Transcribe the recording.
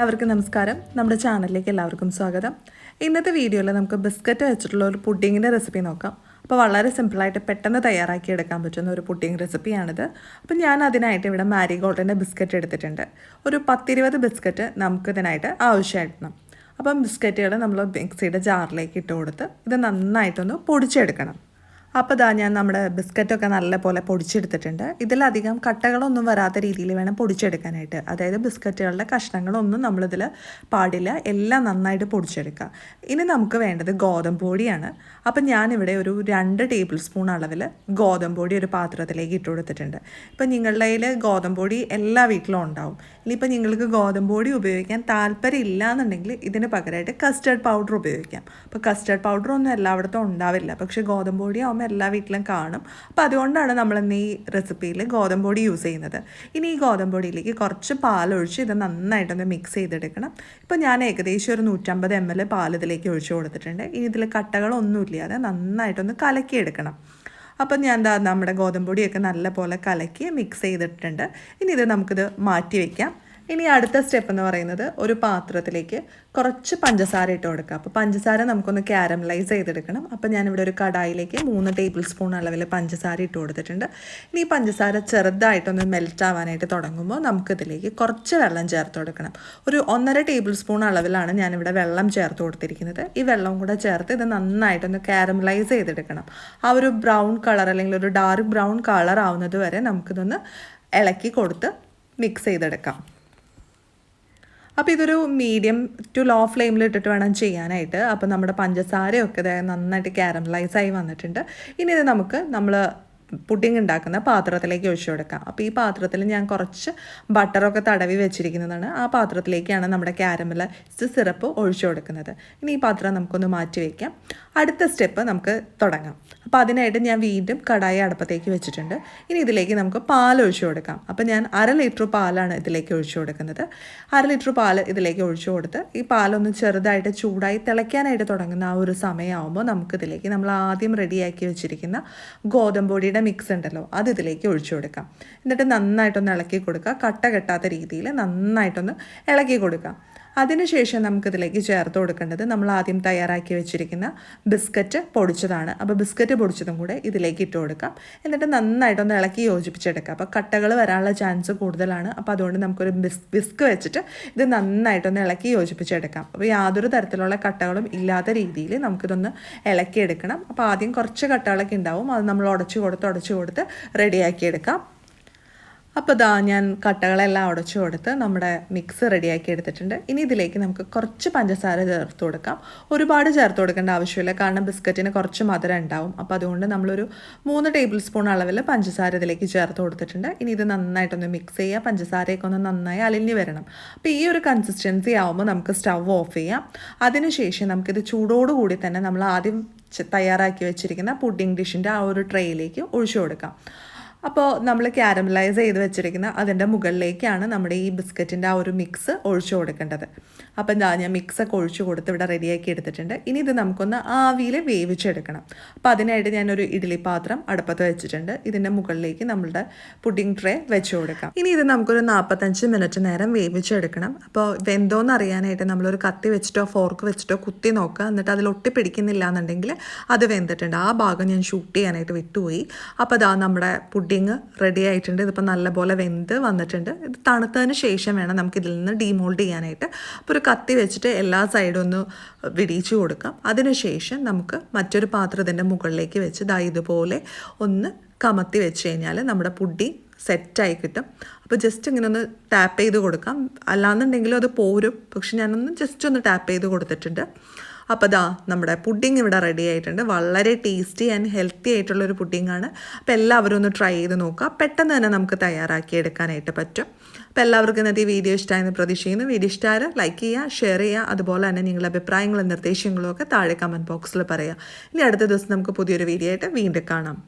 എല്ലാവർക്കും നമസ്കാരം. നമ്മുടെ ചാനലിലേക്ക് എല്ലാവർക്കും സ്വാഗതം. ഇന്നത്തെ വീഡിയോയിൽ നമുക്ക് ബിസ്ക്കറ്റ് വെച്ചിട്ടുള്ള ഒരു പുഡിങ്ങിൻ്റെ റെസിപ്പി നോക്കാം. അപ്പോൾ വളരെ സിമ്പിളായിട്ട് പെട്ടെന്ന് തയ്യാറാക്കി എടുക്കാൻ പറ്റുന്ന ഒരു പുഡിങ് റെസിപ്പിയാണിത്. അപ്പോൾ ഞാൻ അതിനായിട്ട് ഇവിടെ മാരിഗോൾഡിൻ്റെ ബിസ്ക്കറ്റ് എടുത്തിട്ടുണ്ട്. ഒരു 10-20 ബിസ്ക്കറ്റ് നമുക്കിതിനായിട്ട് ആവശ്യമായിരുന്നു. അപ്പം ബിസ്ക്കറ്റുകൾ നമ്മൾ മിക്സിയുടെ ജാറിലേക്ക് ഇട്ട് കൊടുത്ത് ഇത് നന്നായിട്ടൊന്ന് പൊടിച്ചെടുക്കണം. അപ്പോൾ ഞാൻ നമ്മുടെ ബിസ്ക്കറ്റൊക്കെ നല്ലപോലെ പൊടിച്ചെടുത്തിട്ടുണ്ട്. ഇതിലധികം കട്ടകളൊന്നും വരാത്ത രീതിയിൽ വേണം പൊടിച്ചെടുക്കാനായിട്ട്. അതായത് ബിസ്ക്കറ്റുകളുടെ കഷ്ണങ്ങളൊന്നും നമ്മളിതിൽ പാടില്ല, എല്ലാം നന്നായിട്ട് പൊടിച്ചെടുക്കുക. ഇനി നമുക്ക് വേണ്ടത് ഗോതമ്പ് പൊടിയാണ്. അപ്പം ഞാനിവിടെ ഒരു 2 ടേബിൾ സ്പൂൺ അളവിൽ ഗോതമ്പ് പൊടി ഒരു പാത്രത്തിലേക്ക് ഇട്ട് കൊടുത്തിട്ടുണ്ട്. ഇപ്പം നിങ്ങളുടെ കയ്യിൽ ഗോതമ്പ് പൊടി എല്ലാ വീട്ടിലും ഉണ്ടാവും. ഇനിയിപ്പോൾ നിങ്ങൾക്ക് ഗോതമ്പ് പൊടി ഉപയോഗിക്കാൻ താല്പര്യം ഇല്ല എന്നുണ്ടെങ്കിൽ ഇതിന് പകരമായിട്ട് കസ്റ്റേർഡ് പൗഡർ ഉപയോഗിക്കാം. അപ്പോൾ കസ്റ്റേർഡ് പൗഡർ ഒന്നും എല്ലായിടത്തും ഉണ്ടാവില്ല, പക്ഷേ ഗോതമ്പ് പൊടി ആകുമ്പോൾ എല്ലാ വീട്ടിലും കാണും. അപ്പോൾ അതുകൊണ്ടാണ് നമ്മളിന്ന് ഈ റെസിപ്പിയിൽ ഗോതമ്പ് പൊടി യൂസ് ചെയ്യുന്നത്. ഇനി ഈ ഗോതമ്പ് പൊടിയിലേക്ക് കുറച്ച് പാലൊഴിച്ച് ഇത് നന്നായിട്ടൊന്ന് മിക്സ് ചെയ്തെടുക്കണം. ഇപ്പോൾ ഞാൻ ഏകദേശം ഒരു 150 ml പാൽ ഇതിലേക്ക് ഒഴിച്ച് കൊടുത്തിട്ടുണ്ട്. ഇനി ഇതിൽ കട്ടകളൊന്നുമില്ലാതെ നന്നായിട്ടൊന്ന് കലക്കിയെടുക്കണം. അപ്പം ഞാൻ നമ്മുടെ ഗോതമ്പ് പൊടിയൊക്കെ നല്ല പോലെ കലക്കി മിക്സ് ചെയ്തിട്ടുണ്ട്. ഇനി ഇത് നമുക്കിത് മാറ്റി വയ്ക്കാം. ഇനി അടുത്ത സ്റ്റെപ്പ് എന്ന് പറയുന്നത് ഒരു പാത്രത്തിലേക്ക് കുറച്ച് പഞ്ചസാര ഇട്ട് കൊടുക്കുക. അപ്പോൾ പഞ്ചസാര നമുക്കൊന്ന് ക്യാരമലൈസ് ചെയ്തെടുക്കണം. അപ്പോൾ ഞാനിവിടെ ഒരു കടായിലേക്ക് 3 ടേബിൾ സ്പൂൺ അളവിൽ പഞ്ചസാര ഇട്ട് കൊടുത്തിട്ടുണ്ട്. ഇനി ഈ പഞ്ചസാര ചെറുതായിട്ടൊന്ന് മെൽറ്റ് ആവാനായിട്ട് തുടങ്ങുമ്പോൾ നമുക്കിതിലേക്ക് കുറച്ച് വെള്ളം ചേർത്ത് കൊടുക്കണം. ഒരു 1.5 ടേബിൾ സ്പൂൺ അളവിലാണ് ഞാനിവിടെ വെള്ളം ചേർത്ത് കൊടുത്തിരിക്കുന്നത്. ഈ വെള്ളം കൂടെ ചേർത്ത് ഇത് നന്നായിട്ടൊന്ന് ക്യാരമലൈസ് ചെയ്തെടുക്കണം. ആ ഒരു ബ്രൗൺ കളർ അല്ലെങ്കിൽ ഒരു ഡാർക്ക് ബ്രൗൺ കളർ ആവുന്നത് വരെ നമുക്കിതൊന്ന് ഇളക്കി കൊടുത്ത് മിക്സ് ചെയ്തെടുക്കാം. അപ്പോൾ ഇതൊരു മീഡിയം ടു ലോ ഫ്ലെയിമിൽ ഇട്ടിട്ട് വേണം ചെയ്യാനായിട്ട്. അപ്പോൾ നമ്മുടെ പഞ്ചസാരയൊക്കെ നന്നായിട്ട് ക്യാരമലൈസായി വന്നിട്ടുണ്ട്. ഇനി ഇത് നമ്മൾ പുഡിങ് ഉണ്ടാക്കുന്ന പാത്രത്തിലേക്ക് ഒഴിച്ചു കൊടുക്കാം. അപ്പോൾ ഈ പാത്രത്തിൽ ഞാൻ കുറച്ച് ബട്ടറൊക്കെ തടവി വെച്ചിരിക്കുന്നതാണ്. ആ പാത്രത്തിലേക്കാണ് നമ്മുടെ ക്യാരമലൈസ്ഡ് സിറപ്പ് ഒഴിച്ചു കൊടുക്കുന്നത്. ഇനി ഈ പാത്രം നമുക്കൊന്ന് മാറ്റി വയ്ക്കാം. അടുത്ത സ്റ്റെപ്പ് നമുക്ക് തുടങ്ങാം. അപ്പോൾ അതിനായിട്ട് ഞാൻ വീണ്ടും കടായി അടുപ്പത്തേക്ക് വെച്ചിട്ടുണ്ട്. ഇനി ഇതിലേക്ക് നമുക്ക് പാൽ ഒഴിച്ചു കൊടുക്കാം. അപ്പോൾ ഞാൻ 1/2 ലിറ്റർ പാലാണ് ഇതിലേക്ക് ഒഴിച്ചു കൊടുക്കുന്നത്. 1/2 ലിറ്റർ പാൽ ഇതിലേക്ക് ഒഴിച്ചു കൊടുത്ത് ഈ പാലൊന്ന് ചെറുതായിട്ട് ചൂടായി തിളയ്ക്കാനായിട്ട് തുടങ്ങുന്ന ആ ഒരു സമയമാകുമ്പോൾ നമുക്കിതിലേക്ക് നമ്മൾ ആദ്യം റെഡിയാക്കി വെച്ചിരിക്കുന്ന ഗോതമ്പ് പൊടിയുടെ മിക്സ് ഉണ്ടല്ലോ, അത് ഇതിലേക്ക് ഒഴിച്ചു കൊടുക്കാം. എന്നിട്ട് നന്നായിട്ടൊന്ന് ഇളക്കി കൊടുക്കുക. കട്ട കെട്ടാത്ത രീതിയിൽ നന്നായിട്ടൊന്ന് ഇളക്കി കൊടുക്കാം. അതിനുശേഷം നമുക്കിതിലേക്ക് ചേർത്ത് കൊടുക്കേണ്ടത് നമ്മൾ ആദ്യം തയ്യാറാക്കി വെച്ചിരിക്കുന്ന ബിസ്ക്കറ്റ് പൊടിച്ചതാണ്. അപ്പോൾ ബിസ്ക്കറ്റ് പൊടിച്ചതും കൂടെ ഇതിലേക്ക് ഇട്ട് കൊടുക്കാം. എന്നിട്ട് നന്നായിട്ടൊന്ന് ഇളക്കി യോജിപ്പിച്ചെടുക്കാം. അപ്പോൾ കട്ടകൾ വരാനുള്ള ചാൻസ് കൂടുതലാണ്. അപ്പോൾ അതുകൊണ്ട് നമുക്കൊരു വിസ്ക് വെച്ചിട്ട് ഇത് നന്നായിട്ടൊന്ന് ഇളക്കി യോജിപ്പിച്ചെടുക്കാം. അപ്പോൾ യാതൊരു തരത്തിലുള്ള കട്ടകളും ഇല്ലാത്ത രീതിയിൽ നമുക്കിതൊന്ന് ഇളക്കിയെടുക്കണം. അപ്പോൾ ആദ്യം കുറച്ച് കട്ടകളൊക്കെ ഉണ്ടാവും, അത് നമ്മൾ ഉടച്ചു കൊടുത്ത് റെഡിയാക്കിയെടുക്കാം. അപ്പോൾ ഞാൻ കട്ടകളെല്ലാം ഉടച്ചു കൊടുത്ത് നമ്മുടെ മിക്സ് റെഡിയാക്കി എടുത്തിട്ടുണ്ട്. ഇനി ഇതിലേക്ക് നമുക്ക് കുറച്ച് പഞ്ചസാര ചേർത്ത് കൊടുക്കാം. ഒരുപാട് ചേർത്ത് കൊടുക്കേണ്ട ആവശ്യമില്ല, കാരണം ബിസ്ക്കറ്റിന് കുറച്ച് മധുരം ഉണ്ടാവും. അപ്പോൾ അതുകൊണ്ട് നമ്മളൊരു 3 ടേബിൾ സ്പൂൺ അളവിൽ പഞ്ചസാര ഇതിലേക്ക് ചേർത്ത് കൊടുത്തിട്ടുണ്ട്. ഇനി ഇത് നന്നായിട്ടൊന്ന് മിക്സ് ചെയ്യുക. പഞ്ചസാരയൊക്കെ ഒന്ന് നന്നായി അലിഞ്ഞ് വരണം. അപ്പോൾ ഈ ഒരു കൺസിസ്റ്റൻസി ആകുമ്പോൾ നമുക്ക് സ്റ്റവ് ഓഫ് ചെയ്യാം. അതിനുശേഷം നമുക്കിത് ചൂടോടുകൂടി തന്നെ നമ്മൾ ആദ്യം തയ്യാറാക്കി വെച്ചിരിക്കുന്ന പുഡിംഗ് ഡിഷിൻ്റെ ആ ഒരു ട്രേയിലേക്ക് ഒഴിച്ചു കൊടുക്കാം. അപ്പോൾ നമ്മൾ ക്യാരമലൈസ് ചെയ്ത് വെച്ചിരിക്കുന്ന അതിൻ്റെ മുകളിലേക്കാണ് നമ്മുടെ ഈ ബിസ്ക്കറ്റിൻ്റെ ആ ഒരു മിക്സ് ഒഴിച്ചു കൊടുക്കേണ്ടത്. അപ്പം ഞാൻ മിക്സൊക്കെ ഒഴിച്ചു കൊടുത്ത് ഇവിടെ റെഡിയാക്കി എടുത്തിട്ടുണ്ട്. ഇനി ഇത് നമുക്കൊന്ന് ആവിയിൽ വേവിച്ചെടുക്കണം. അപ്പോൾ അതിനായിട്ട് ഞാനൊരു ഇഡ്ഡലി പാത്രം അടുപ്പത്ത് വെച്ചിട്ടുണ്ട്. ഇതിൻ്റെ മുകളിലേക്ക് നമ്മളുടെ പുഡിംഗ് ട്രേ വെച്ച് കൊടുക്കാം. ഇനി ഇത് നമുക്കൊരു 45 മിനിറ്റ് നേരം വേവിച്ചെടുക്കണം. അപ്പോൾ വെന്തോന്ന് അറിയാനായിട്ട് നമ്മളൊരു കത്തി വെച്ചിട്ടോ ഫോർക്ക് വെച്ചിട്ടോ കുത്തി നോക്കുക. എന്നിട്ട് അതിൽ ഒട്ടിപ്പിടിക്കുന്നില്ല എന്നുണ്ടെങ്കിൽ അത് വെന്തിട്ടുണ്ട്. ആ ഭാഗം ഞാൻ ഷൂട്ട് ചെയ്യാനായിട്ട് വിട്ടുപോയി. അപ്പോൾ നമ്മുടെ പുഡിംഗ് റെഡി ആയിട്ടുണ്ട്. ഇതിപ്പോൾ നല്ലപോലെ വെന്ത് വന്നിട്ടുണ്ട്. ഇത് തണുത്തതിന് ശേഷം വേണം നമുക്കിതിൽ നിന്ന് ഡീമോൾഡ് ചെയ്യാനായിട്ട്. അപ്പോൾ ഒരു കത്തി വെച്ചിട്ട് എല്ലാ സൈഡും ഒന്ന് വിടിയിച്ച് കൊടുക്കാം. അതിനുശേഷം നമുക്ക് മറ്റൊരു പാത്രം ഇതിൻ്റെ മുകളിലേക്ക് വെച്ച് ഇതുപോലെ ഒന്ന് കമത്തി വെച്ച് കഴിഞ്ഞാൽ നമ്മുടെ പുഡിംഗ് സെറ്റായി കിട്ടും. അപ്പോൾ ജസ്റ്റ് ഇങ്ങനെ ഒന്ന് ടാപ്പ് ചെയ്ത് കൊടുക്കാം. അല്ലാന്നുണ്ടെങ്കിലും അത് പോരും, പക്ഷെ ഞാനൊന്ന് ജസ്റ്റ് ഒന്ന് ടാപ്പ് ചെയ്ത് കൊടുത്തിട്ടുണ്ട്. അപ്പോൾ നമ്മുടെ പുഡിംഗ് ഇവിടെ റെഡി ആയിട്ടുണ്ട്. വളരെ ടേസ്റ്റി ആൻഡ് ഹെൽത്തി ആയിട്ടുള്ളൊരു പുഡിംഗാണ്. അപ്പോൾ എല്ലാവരും ഒന്ന് ട്രൈ ചെയ്ത് നോക്കുക. പെട്ടെന്ന് തന്നെ നമുക്ക് തയ്യാറാക്കി എടുക്കാനായിട്ട് പറ്റും. അപ്പോൾ എല്ലാവർക്കും ഇന്നത്തെ ഈ വീഡിയോ ഇഷ്ടമായെന്ന് പ്രതീക്ഷിക്കുന്നു. വീഡിയോ ഇഷ്ടമായാൽ ലൈക്ക് ചെയ്യുക, ഷെയർ ചെയ്യുക. അതുപോലെ തന്നെ നിങ്ങളുടെ അഭിപ്രായങ്ങളും നിർദ്ദേശങ്ങളും ഒക്കെ താഴെ കമൻറ്റ് ബോക്സിൽ പറയുക. ഇനി അടുത്ത ദിവസം നമുക്ക് പുതിയൊരു വീഡിയോ ആയിട്ട് വീണ്ടും കാണാം.